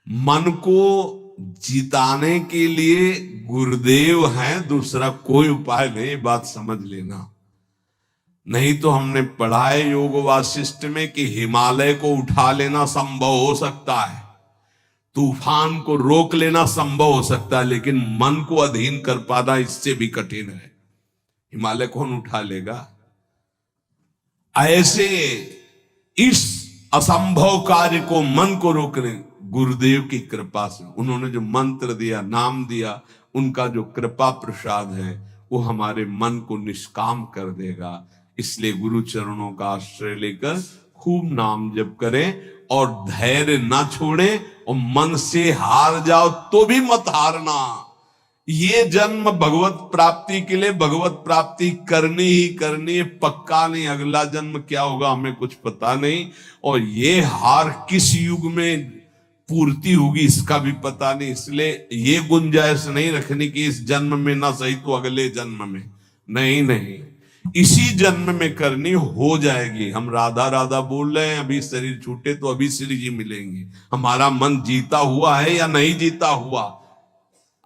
मन को जिताने के लिए गुरुदेव हैं, दूसरा कोई उपाय नहीं, बात समझ लेना। नहीं तो हमने पढ़ा है योग वासिष्ठ में कि हिमालय को उठा लेना संभव हो सकता है, तूफान को रोक लेना संभव हो सकता है, लेकिन मन को अधीन कर पाना इससे भी कठिन है। हिमालय कौन उठा लेगा? ऐसे इस असंभव कार्य को, मन को रोकने, गुरुदेव की कृपा से, उन्होंने जो मंत्र दिया, नाम दिया, उनका जो कृपा प्रसाद है वो हमारे मन को निष्काम कर देगा। इसलिए गुरु चरणों का आश्रय लेकर खूब नाम जप करें और धैर्य ना छोड़ें, और मन से हार जाओ तो भी मत हारना। ये जन्म भगवत प्राप्ति के लिए भगवत प्राप्ति करनी ही करनी है, पक्का नहीं अगला जन्म क्या होगा हमें कुछ पता नहीं, और ये हार किस युग में पूर्ति होगी इसका भी पता नहीं। इसलिए ये गुंजाइश नहीं रखनी कि इस जन्म में ना सही तो अगले जन्म में, नहीं नहीं, इसी जन्म में करनी हो जाएगी। हम राधा राधा बोल रहे हैं, अभी शरीर छूटे तो अभी श्री जी मिलेंगे। हमारा मन जीता हुआ है या नहीं जीता हुआ?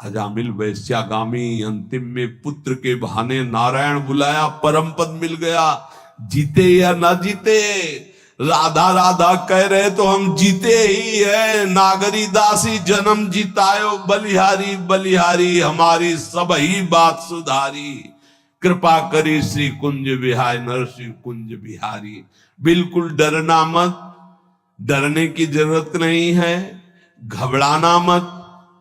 अजामिल वैश्यागामी अंतिम में पुत्र के बहाने नारायण बुलाया, परम पद मिल गया। जीते या ना जीते, राधा राधा कह रहे तो हम जीते ही है। नागरी दासी जन्म जीतायो, बलिहारी बलिहारी हमारी सब ही बात सुधारी। कृपा करी श्री कुंज विहाय नरसिंह कुंज बिहारी। बिल्कुल डरना मत, डरने की जरूरत नहीं है, घबराना मत।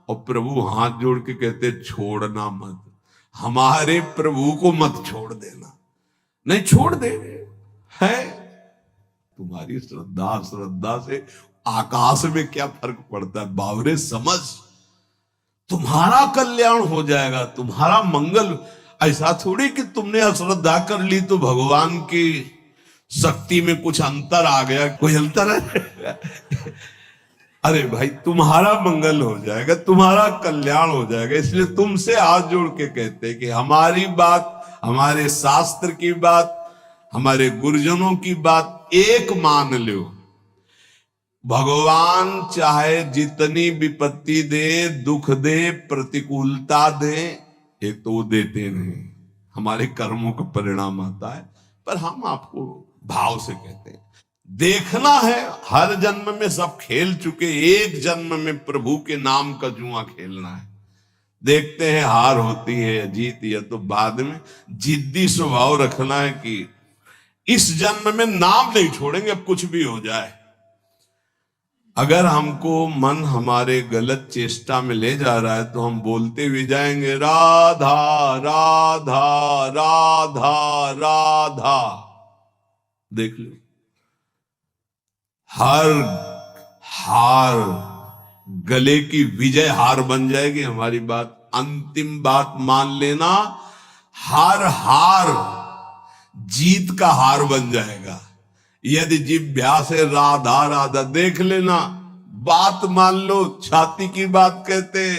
और प्रभु हाथ जोड़ के कहते छोड़ना मत, हमारे प्रभु को मत छोड़ देना। नहीं छोड़ देंगे, है तुम्हारी श्रद्धा, श्रद्धा से आकाश में क्या फर्क पड़ता है बावरे, समझ, तुम्हारा कल्याण हो जाएगा, तुम्हारा मंगल। ऐसा थोड़ी कि तुमने अश्रद्धा कर ली तो भगवान की शक्ति में कुछ अंतर आ गया, कोई अंतर है? अरे भाई तुम्हारा मंगल हो जाएगा, तुम्हारा कल्याण हो जाएगा। इसलिए तुमसे हाथ जोड़ के कहते हैं कि हमारी बात, हमारे शास्त्र की बात, हमारे गुरुजनों की बात एक मान लो। भगवान चाहे जितनी विपत्ति दे, दुख दे, प्रतिकूलता दे, ये तो देते नहीं, हमारे कर्मों का परिणाम आता है। पर हम आपको भाव से कहते हैं, देखना है, हर जन्म में सब खेल चुके, एक जन्म में प्रभु के नाम का जुआ खेलना है। देखते हैं हार होती है या जीत, या तो बाद में जिद्दी स्वभाव रखना है कि इस जन्म में नाम नहीं छोड़ेंगे, अब कुछ भी हो जाए। अगर हमको मन हमारे गलत चेष्टा में ले जा रहा है तो हम बोलते हुए जाएंगे राधा राधा राधा राधा। देख लो, हर हार गले की विजय हार बन जाएगी। हमारी बात, अंतिम बात मान लेना, हर हार जीत का हार बन जाएगा। यदि जिभ्या से राधा राधा, देख लेना, बात मान लो, छाती की बात कहते।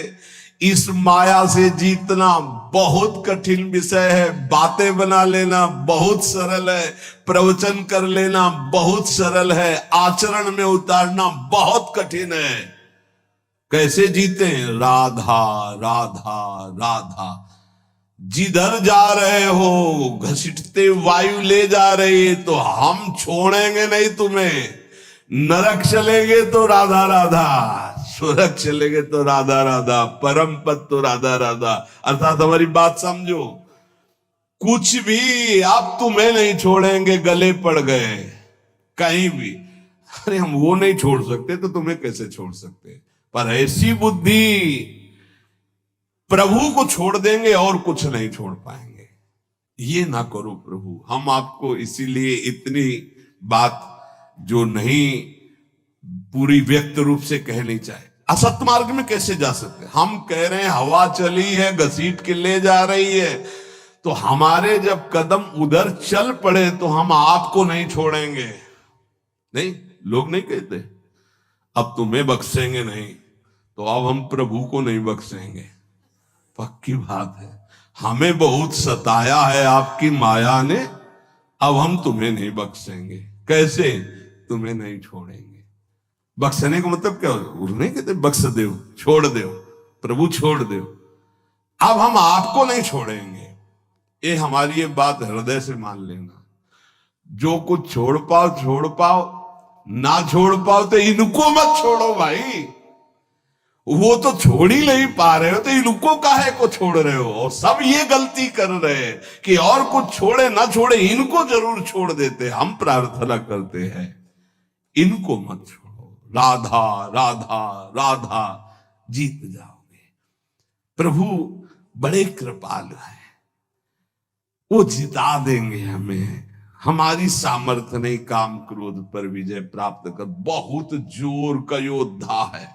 इस माया से जीतना बहुत कठिन विषय है। बातें बना लेना बहुत सरल है, प्रवचन कर लेना बहुत सरल है, आचरण में उतारना बहुत कठिन है। कैसे जीते? राधा राधा राधा। जिधर जा रहे हो घसीटते वायु ले जा रही है, तो हम छोड़ेंगे नहीं तुम्हें। नरक चलेंगे तो राधा राधा, स्वर्ग चलेंगे तो राधा राधा, परम पद तो राधा राधा। अर्थात हमारी बात समझो, कुछ भी आप तुम्हें नहीं छोड़ेंगे, गले पड़ गए कहीं भी। अरे हम वो नहीं छोड़ सकते तो तुम्हें कैसे छोड़ सकते? पर ऐसी बुद्धि, प्रभु को छोड़ देंगे और कुछ नहीं छोड़ पाएंगे। ये ना करो प्रभु। हम आपको इसीलिए इतनी बात जो नहीं पूरी व्यक्त रूप से कहनी चाहिए। असत मार्ग में कैसे जा सकते? हम कह रहे हैं हवा चली है, घसीट के ले जा रही है, तो हमारे जब कदम उधर चल पड़े तो हम आपको नहीं छोड़ेंगे। नहीं, लोग नहीं कहते अब तुम्हें बख्शेंगे नहीं, तो अब हम प्रभु को नहीं बख्शेंगे। पक्की बात है, हमें बहुत सताया है आपकी माया ने, अब हम तुम्हें नहीं बख्शेंगे। कैसे? तुम्हें नहीं छोड़ेंगे। बख्शने का मतलब क्या हो, नहीं कहते बख्श दो, छोड़ दो, प्रभु छोड़ दो। अब हम आपको नहीं छोड़ेंगे, ये हमारी ये बात हृदय से मान लेना। जो कुछ छोड़ पाओ, ना छोड़ पाओ तो इनको मत छोड़ो भाई। वो तो छोड़ ही नहीं पा रहे हो तो इनको काहे को छोड़ रहे हो। और सब ये गलती कर रहे हैं कि और कुछ छोड़े ना छोड़े इनको जरूर छोड़ देते। हम प्रार्थना करते हैं इनको मत छोड़ो, राधा राधा राधा जीत जाओगे। प्रभु बड़े कृपालु है, वो जिता देंगे हमें। हमारी सामर्थ्य नहीं काम क्रोध पर विजय प्राप्त कर। बहुत जोर का योद्धा है,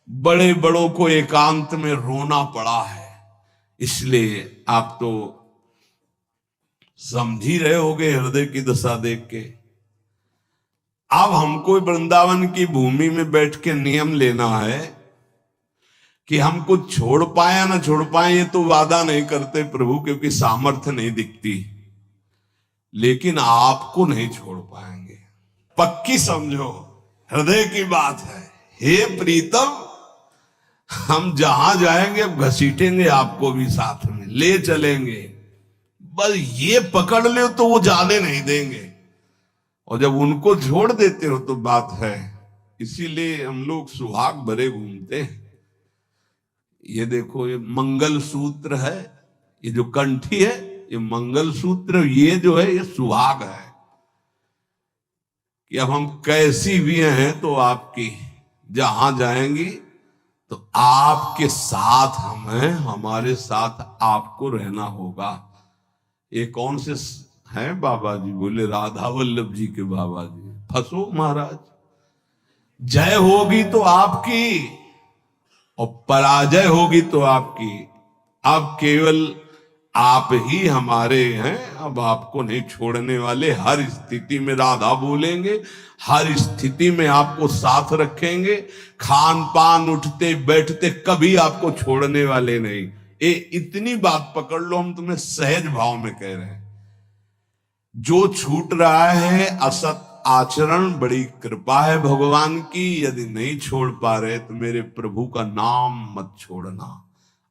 बड़े बड़ों को एकांत में रोना पड़ा है। इसलिए आप तो समझ ही रहे होगे हृदय की दशा देख के। अब हमको वृंदावन की भूमि में बैठ के नियम लेना है कि हम कुछ छोड़ पाए या ना छोड़ पाए, ये तो वादा नहीं करते प्रभु, क्योंकि सामर्थ्य नहीं दिखती। लेकिन आपको नहीं छोड़ पाएंगे, पक्की समझो, हृदय की बात है। हे प्रीतम, हम जहां जाएंगे अब घसीटेंगे आपको भी, साथ में ले चलेंगे। बस ये पकड़ ले तो वो जाने नहीं देंगे। और जब उनको छोड़ देते हो तो बात है। इसीलिए हम लोग सुहाग भरे घूमते हैं। ये देखो, ये मंगल सूत्र है, ये जो कंठी है ये मंगल सूत्र, ये जो है ये सुहाग है कि अब हम कैसी भी हैं तो आपकी, जहां जाएंगी तो आपके साथ हम हैं, हमारे साथ आपको रहना होगा। ये कौन से हैं बाबा जी? बोले राधा वल्लभ जी के बाबा जी। फंसो महाराज, जय होगी तो आपकी और पराजय होगी तो आपकी। अब केवल आप ही हमारे हैं, अब आपको नहीं छोड़ने वाले। हर स्थिति में राधा बोलेंगे, हर स्थिति में आपको साथ रखेंगे। खान पान उठते बैठते कभी आपको छोड़ने वाले नहीं। ये इतनी बात पकड़ लो, हम तुम्हें सहज भाव में कह रहे हैं। जो छूट रहा है असत आचरण, बड़ी कृपा है भगवान की। यदि नहीं छोड़ पा रहे तो मेरे प्रभु का नाम मत छोड़ना।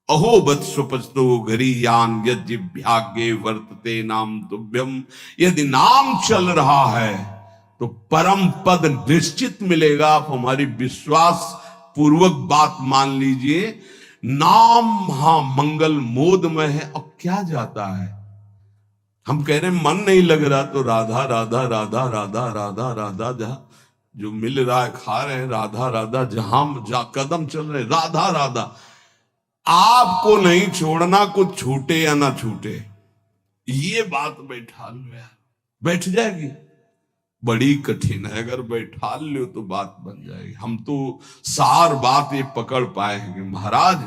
अहो वत्सुपस्तो घरीयान यज्ञाग्ये वर्तते नाम तुभ्यम। यदि नाम चल रहा है तो परम पद निश्चित मिलेगा। आप हमारी विश्वास पूर्वक बात मान लीजिए। नाम महामंगल मोदमय है। अब क्या जाता है, हम कह रहे हैं मन नहीं लग रहा तो राधा राधा राधा राधा राधा राधा, जहां जो मिल रहा है खा रहे हैं, राधा राधा, जहां कदम चल रहे राधा राधा। आपको नहीं छोड़ना, कुछ छूटे या ना छूटे, ये बात बैठा लो यार, बैठ जाएगी। बड़ी कठिन है, अगर बैठा लो तो बात बन जाएगी। हम तो सार बात ये पकड़ पाए हैं कि महाराज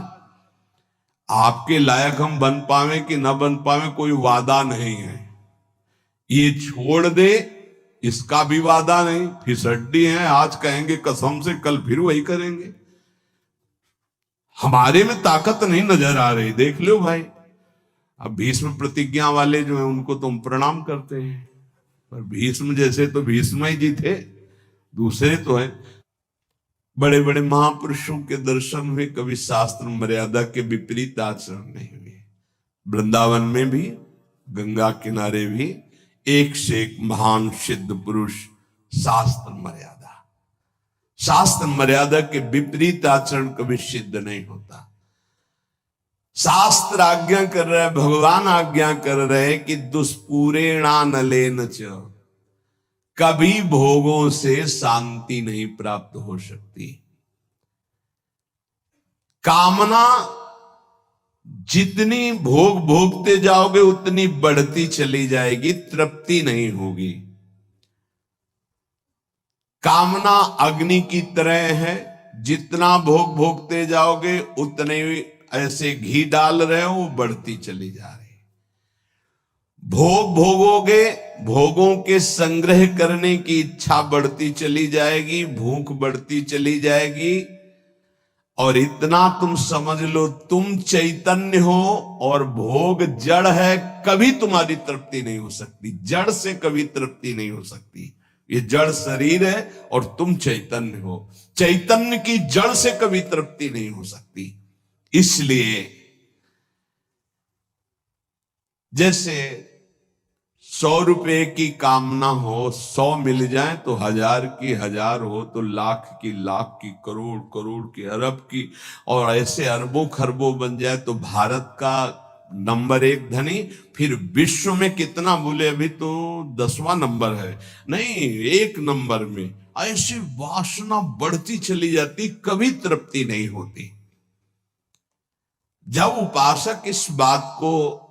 आपके लायक हम बन पावे कि ना बन पावे कोई वादा नहीं है। ये छोड़ दे इसका भी वादा नहीं। फिसड्डी है, आज कहेंगे कसम से, कल फिर वही करेंगे। हमारे में ताकत नहीं नजर आ रही, देख लो भाई। अब भीष्म प्रतिज्ञा वाले जो है उनको तुम प्रणाम करते हैं, पर भीष्म जैसे तो भीष्म ही जी थे, दूसरे तो है। बड़े बड़े महापुरुषों के दर्शन हुए, कभी शास्त्र मर्यादा के विपरीत आचरण नहीं हुए। वृंदावन में भी, गंगा किनारे भी एक से एक महान सिद्ध पुरुष। शास्त्र मर्यादा के विपरीत आचरण कभी सिद्ध नहीं होता। शास्त्र आज्ञा कर रहा है, भगवान आज्ञा कर रहे हैं कि दुष्पूरेणा नलेन च, कभी भोगों से शांति नहीं प्राप्त हो सकती। कामना जितनी भोग भोगते जाओगे उतनी बढ़ती चली जाएगी, तृप्ति नहीं होगी। कामना अग्नि की तरह है, जितना भोग भोगते जाओगे उतने ऐसे घी डाल रहे हो, वो बढ़ती चली जा रही। भोग भोगोगे, भोगों के संग्रह करने की इच्छा बढ़ती चली जाएगी, भूख बढ़ती चली जाएगी। और इतना तुम समझ लो, तुम चैतन्य हो और भोग जड़ है, कभी तुम्हारी तृप्ति नहीं हो सकती। जड़ से कभी तृप्ति नहीं हो सकती। ये जड़ शरीर है और तुम चैतन्य हो। चैतन्य की जड़ से कभी तृप्ति नहीं हो सकती। इसलिए जैसे 100 रुपए की कामना हो, 100 मिल जाए तो 1000 की, 1000 हो तो लाख की, लाख की, करोड़ करोड़ की, अरब की, और ऐसे अरबों खरबों बन जाए तो भारत का नंबर 1 धनी। फिर विश्व में कितना बोले, अभी तो 10वां नंबर है, नहीं 1 नंबर में। ऐसी वासना बढ़ती चली जाती, कभी तृप्ति नहीं होती। जब उपासक इस बात को